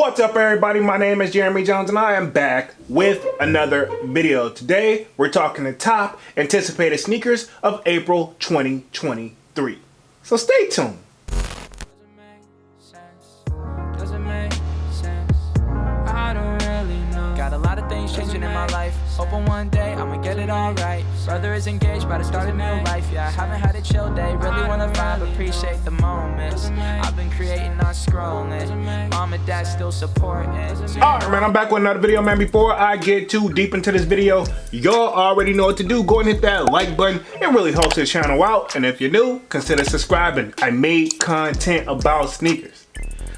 What's up, everybody? My name is Jeremy Jones and I am back with another video. Today we're talking the top anticipated sneakers of April 2023. So stay tuned. Doesn't make sense. I don't really know. Got a lot of things changing in my life. Hoping one day I'ma get it all right. Brother is engaged, about to start a new life. Yeah, I haven't had a chill day. Really wanna vibe, appreciate the moments. I've been creating, not scrolling. Mom and dad still supporting. Alright, man, I'm back with another video, man. Before I get too deep into this video, y'all already know what to do. Go and hit that like button. It really helps the channel out. And if you're new, consider subscribing. I made content about sneakers.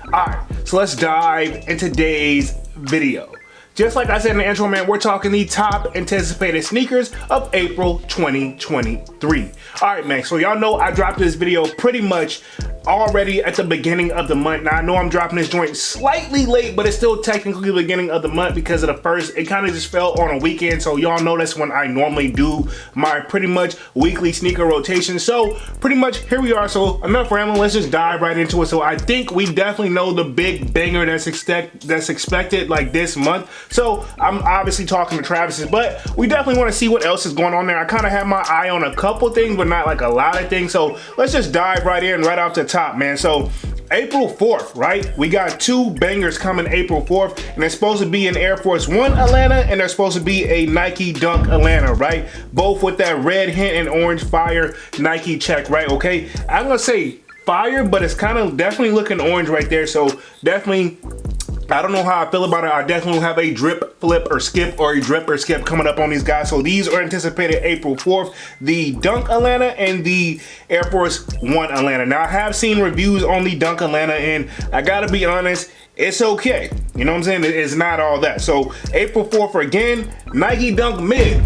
Alright, so let's dive into today's video. Just like I said in the intro, man, we're talking the top anticipated sneakers of April 2023. Alright, man, so y'all know I dropped this video pretty much already at the beginning of the month. Now, I know I'm dropping this joint slightly late, but it's still technically the beginning of the month because of the first. It kind of just fell on a weekend, so y'all know that's when I normally do my pretty much weekly sneaker rotation. So pretty much here we are. So enough rambling, let's just dive right into it. So I think we definitely know the big banger that's expected like this month. So I'm obviously talking to Travis's, but we definitely want to see what else is going on there. I kind of have my eye on a couple things, but not like a lot of things. So let's just dive right in right off the top, man. So April 4th, right? We got two bangers coming April 4th, and it's supposed to be an Air Force One Atlanta, and there's supposed to be a Nike Dunk Atlanta, right? Both with that red hint and orange fire Nike check, right? Okay, I'm gonna say fire, but it's kind of definitely looking orange right there. So definitely, I don't know how I feel about it. I definitely will have a drip, flip, or skip, or a drip or skip coming up on these guys. So these are anticipated April 4th, the Dunk Atlanta and the Air Force One Atlanta. Now, I have seen reviews on the Dunk Atlanta, and I gotta be honest, it's okay. You know what I'm saying? It's not all that. So April 4th again, Nike Dunk Mid,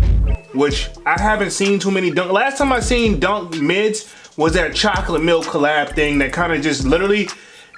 which I haven't seen too many Dunk. Last time I seen Dunk Mids was that chocolate milk collab thing that kind of just literally,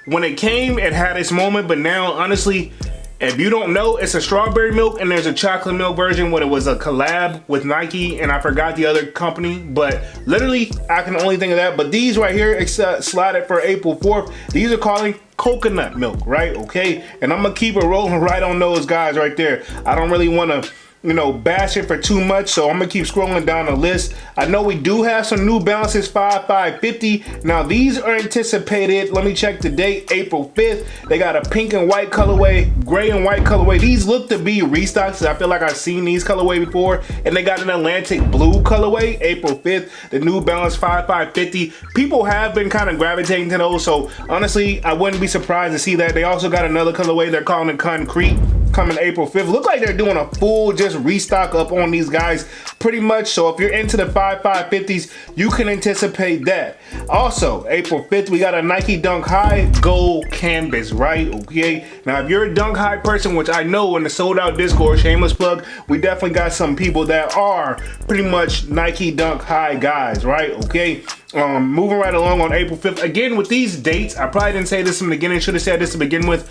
when it came, it had its moment, but now, honestly, if you don't know, it's a strawberry milk and there's a chocolate milk version where it was a collab with Nike, and I forgot the other company, but literally, I can only think of that. But these right here, slotted for April 4th, these are calling coconut milk, right? Okay, and I'm gonna keep it rolling right on those guys right there. I don't really wanna, you know, bash it for too much, so I'm gonna keep scrolling down the list. I know we do have some New Balances 5550. Now these are anticipated, let me check the date, April 5th. They got a pink and white colorway, gray and white colorway. These look to be restocks. I feel like I've seen these colorway before. And they got an Atlantic blue colorway, April 5th, the New Balance 5550. People have been kind of gravitating to those, so honestly, I wouldn't be surprised to see that. They also got another colorway, they're calling it Concrete, coming April 5th. Look like they're doing a full just restock up on these guys pretty much. So if you're into the 5550s, you can anticipate that. Also, April 5th, we got a Nike Dunk High Gold Canvas, right? Okay. Now, if you're a Dunk High person, which I know in the sold out Discord, shameless plug, we definitely got some people that are pretty much Nike Dunk High guys, right? Okay. Moving right along on April 5th. Again, with these dates, I probably didn't say this in the beginning, should have said this to begin with.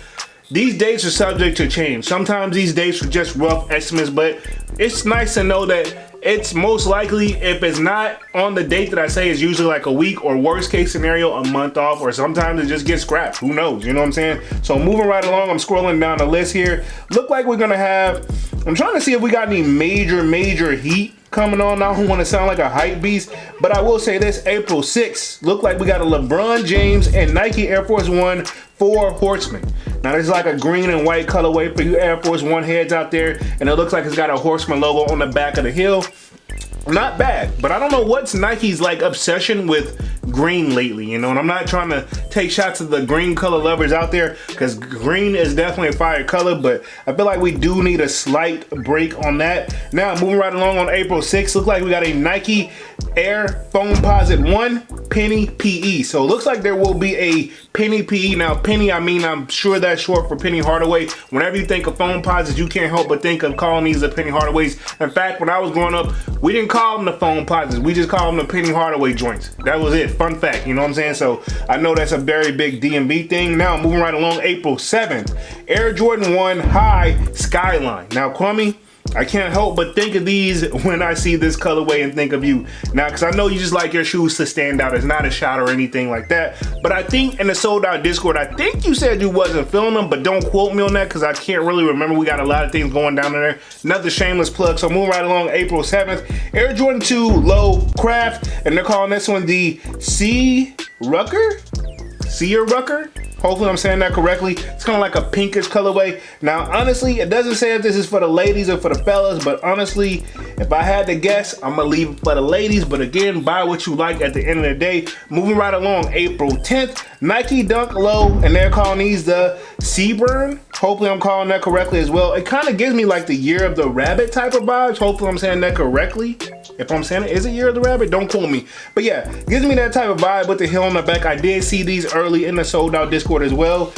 These dates are subject to change. Sometimes these dates are just rough estimates, but it's nice to know that it's most likely, if it's not on the date that I say, it's usually like a week, or worst case scenario, a month off, or sometimes it just gets scrapped. Who knows? You know what I'm saying? So moving right along, I'm scrolling down the list here. Look like we're gonna have, I'm trying to see if we got any major heat coming on. I don't want to sound like a hype beast, but I will say this, April 6th, look like we got a LeBron James and Nike Air Force One 4 Horsemen. Now this is like a green and white colorway for you Air Force One heads out there, and it looks like it's got a Horseman logo on the back of the heel. Not bad, but I don't know what's Nike's like obsession with green lately, you know, and I'm not trying to take shots at the green color lovers out there, because green is definitely a fire color, but I feel like we do need a slight break on that. Now moving right along on April 6th, look like we got a Nike Air Foamposite 1 Penny PE. So it looks like there will be a Penny PE. Now Penny, I mean, I'm sure that's short for Penny Hardaway. Whenever you think of Foamposites, you can't help but think of calling these the Penny Hardaways. In fact, when I was growing up, we didn't call them the Foamposites. We just called them the Penny Hardaway joints. That was it. Fun fact, you know what I'm saying? So I know that's a very big DMV thing. Now moving right along, April 7th, Air Jordan 1 High Skyline. Now Kwame, I can't help but think of these when I see this colorway and think of you. Now, because I know you just like your shoes to stand out. It's not a shot or anything like that. But I think in the Sold Out Discord, I think you said you wasn't feeling them, but don't quote me on that because I can't really remember. We got a lot of things going down in there. Another shameless plug. So moving right along, April 7th, Air Jordan 2 Low Craft, and they're calling this one the Sea Rucker? Hopefully I'm saying that correctly. It's kind of like a pinkish colorway. Now, honestly, it doesn't say if this is for the ladies or for the fellas, but honestly, if I had to guess, I'm gonna leave it for the ladies. But again, buy what you like at the end of the day. Moving right along, April 10th, Nike Dunk Low, and they're calling these the Seaburn. Hopefully I'm calling that correctly as well. It kind of gives me like the Year of the Rabbit type of vibes. Hopefully I'm saying that correctly. If I'm saying it, is it Year of the Rabbit? Don't quote me. But yeah, gives me that type of vibe with the heel on the back. I did see these early in the Sold Out Discord as well.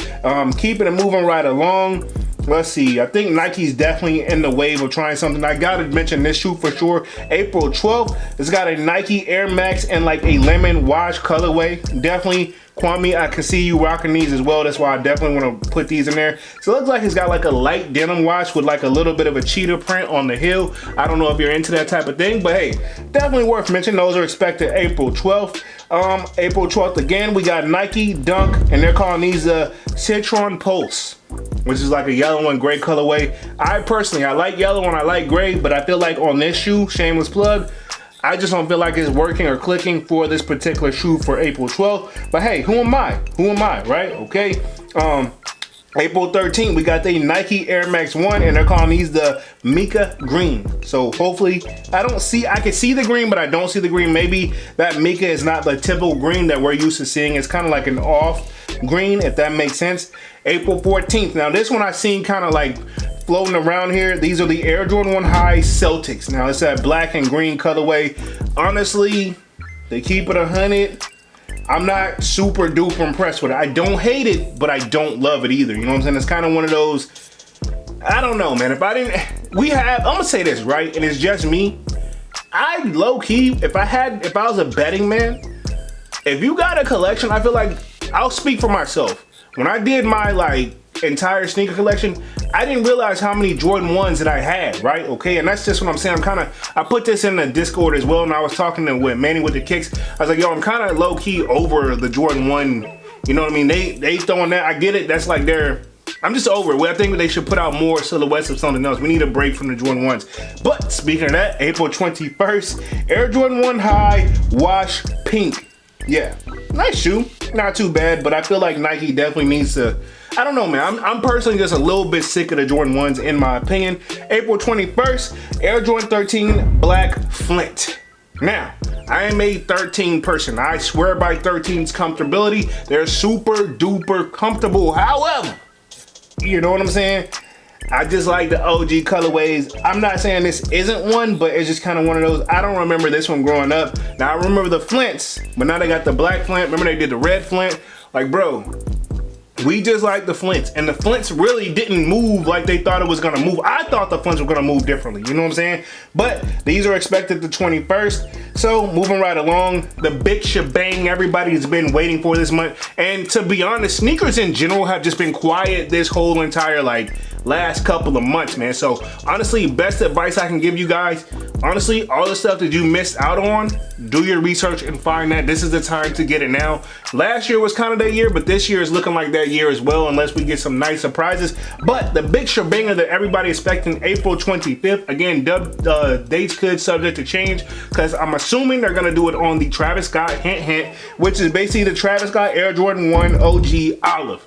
Keeping it moving right along. Let's see, I think Nike's definitely in the wave of trying something. I gotta mention this shoe for sure. April 12th, it's got a Nike Air Max and like a lemon wash colorway. Definitely, Kwame, I can see you rocking these as well. That's why I definitely want to put these in there. So it looks like it's got like a light denim wash with like a little bit of a cheetah print on the heel. I don't know if you're into that type of thing, but hey, definitely worth mentioning. Those are expected April 12th. April 12th again, we got Nike Dunk, and they're calling these Citron Pulse, which is like a yellow and gray colorway. I like yellow and I like gray, but I feel like on this shoe, shameless plug, I just don't feel like it's working or clicking for this particular shoe for April 12th. But hey, who am I? Who am I, right? Okay. April 13th, we got the Nike Air Max 1, and they're calling these the Mika Green. So hopefully, I can see the green, but I don't see the green. Maybe that Mika is not the typical green that we're used to seeing. It's kind of like an off green, if that makes sense. April 14th, now this one I've seen kind of like floating around here. These are the Air Jordan 1 High Celtics. Now it's that black and green colorway. Honestly, they keep it 100. I'm not super duper impressed with it. I don't hate it, but I don't love it either. You know what I'm saying? It's kind of one of those, I don't know, man. I'm gonna say this, right? And it's just me. I low key, if I was a betting man, if you got a collection, I feel like, I'll speak for myself. When I did my like entire sneaker collection, I didn't realize how many Jordan 1s that I had, right? Okay, and that's just what I'm saying. I put this in the Discord as well, and I was talking with Manny with the Kicks. I was like, yo, I'm kind of low key over the Jordan 1. You know what I mean? They throwing that. I get it. That's like I'm just over it. I think they should put out more silhouettes of something else. We need a break from the Jordan 1s. But speaking of that, April 21st, Air Jordan 1 High Wash Pink. Yeah, nice shoe. Not too bad, but I feel like Nike definitely needs to, I don't know, man. I'm personally just a little bit sick of the Jordan 1s in my opinion. April 21st, Air Jordan 13 Black Flint. Now, I am a 13 person. I swear by 13's comfortability. They're super duper comfortable. However, you know what I'm saying? I just like the OG colorways. I'm not saying this isn't one, but it's just kind of one of those. I don't remember this one growing up. Now I remember the Flints, but now they got the Black Flint. Remember they did the Red Flint? Like, bro, we just like the Flints, and the Flints really didn't move like they thought it was gonna move. I thought the Flints were gonna move differently, you know what I'm saying? But these are expected the 21st. So moving right along, the big shebang everybody's been waiting for this month. And to be honest, sneakers in general have just been quiet this whole entire like last couple of months, man. So honestly, best advice I can give you guys, honestly, all the stuff that you missed out on, do your research and find that. This is the time to get it now. Last year was kind of that year, but this year is looking like that year as well, unless we get some nice surprises. But the big shebanger that everybody expecting, April 25th. Again, dates could subject to change, because I'm assuming they're gonna do it on the Travis Scott, hint hint, which is basically the Travis Scott Air Jordan 1 OG Olive.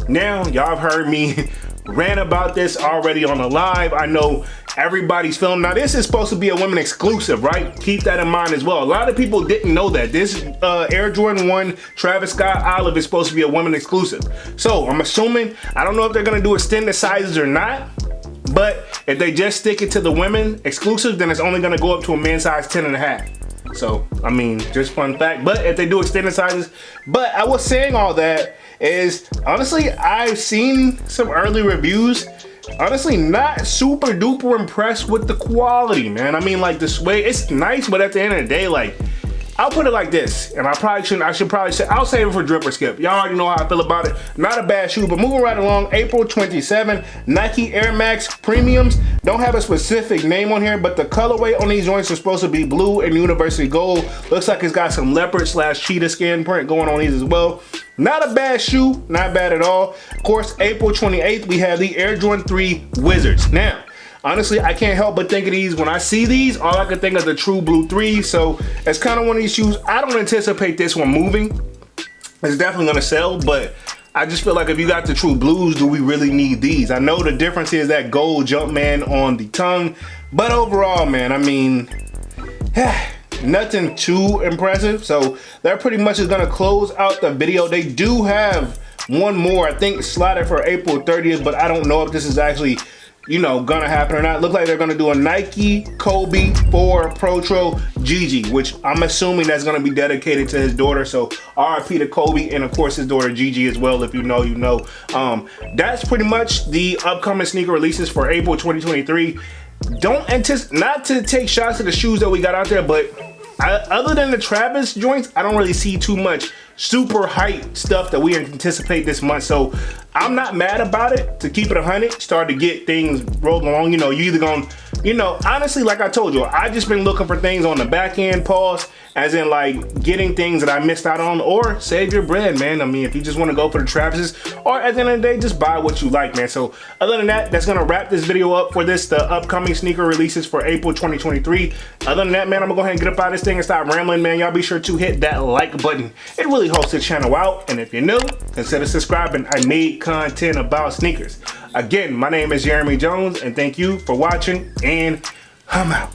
Now, y'all have heard me rant about this already on the live. I know everybody's feeling. Now, this is supposed to be a women exclusive, right? Keep that in mind as well. A lot of people didn't know that. This Air Jordan 1 Travis Scott Olive is supposed to be a women exclusive. So I'm assuming, I don't know if they're gonna do extended sizes or not, but if they just stick it to the women exclusive, then it's only gonna go up to a men's size 10.5. So, I mean, just fun fact. But if they do extended sizes, but I was saying all that is, honestly, I've seen some early reviews. Honestly, not super duper impressed with the quality, man. I mean, like, the suede, it's nice, but at the end of the day, like, I'll put it like this, and I should probably say, I'll save it for drip or skip. Y'all already know how I feel about it. Not a bad shoe, but moving right along, April 27, Nike Air Max Premiums. Don't have a specific name on here, but the colorway on these joints is supposed to be blue and university gold. Looks like it's got some leopard / cheetah skin print going on these as well. Not a bad shoe, not bad at all. Of course, April 28th, we have the Air Jordan 3 Wizards. Now, honestly, I can't help but think of these. When I see these, all I can think of the True Blue 3. So it's kind of one of these shoes. I don't anticipate this one moving. It's definitely gonna sell, but I just feel like if you got the True Blues, do we really need these? I know the difference is that gold Jumpman on the tongue, but overall, man, I mean, nothing too impressive. So that pretty much is gonna close out the video. They do have one more, I think, slotted for April 30th, but I don't know if this is actually, you know, gonna happen or not. Look like they're gonna do a Nike Kobe 4 Protro Gigi, which I'm assuming that's gonna be dedicated to his daughter. So RIP to Kobe, and of course his daughter Gigi as well. If you know, you know. That's pretty much the upcoming sneaker releases for April 2023. Don't anticipate, not to take shots at the shoes that we got out there, but other than the Travis joints, I don't really see too much super hype stuff that we anticipate this month. So I'm not mad about it. To keep it 100, start to get things rolled along. You know, you either gonna, you know, honestly, like I told you, I just been looking for things on the back end, pause, as in like getting things that I missed out on, or save your bread, man. I mean, if you just want to go for the Travises, or at the end of the day, just buy what you like, man. So other than that, that's gonna wrap this video up for the upcoming sneaker releases for April 2023. Other than that, man, I'm gonna go ahead and get up out of this thing and stop rambling, man. Y'all be sure to hit that like button. It really helps the channel out, and if you're new, consider subscribing. I made content about sneakers. Again, my name is Jeremy Jones, and thank you for watching, and I'm out.